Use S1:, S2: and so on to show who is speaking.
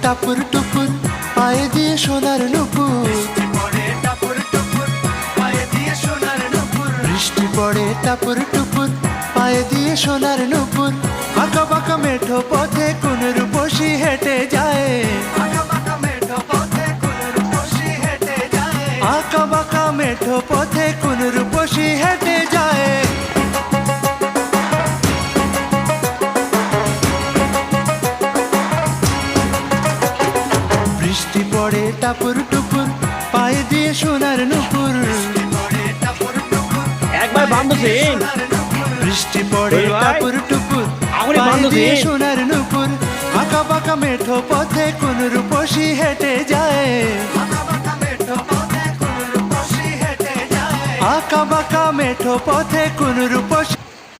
S1: টাপুর টুপুর পায়ে দিয়ে সোনার নুপুর, বৃষ্টি পড়ে টাপুর টুপুর পায়ে দিয়ে সোনার নুপুর। আঁকা বাঁকা মেঠো পথে কোন রূপসী হেঁটে যায়, আঁকা বাঁকা মেঠো পথে কোন রূপসী হেঁটে যায়। বৃষ্টি পড়ে টাপুর টুপুর পায়ে দিয়ে সোনার নুপুর,
S2: একবার বান্ধবীন
S1: বৃষ্টি পড়ে টাপুর টুপুর পায়ে দিয়ে সোনার নুপুর। আঁকা বাঁকা মেঠো পথে কোন রূপসী হেঁটে যায়, আঁকা বাঁকা মেঠো পথে কোন রূপসী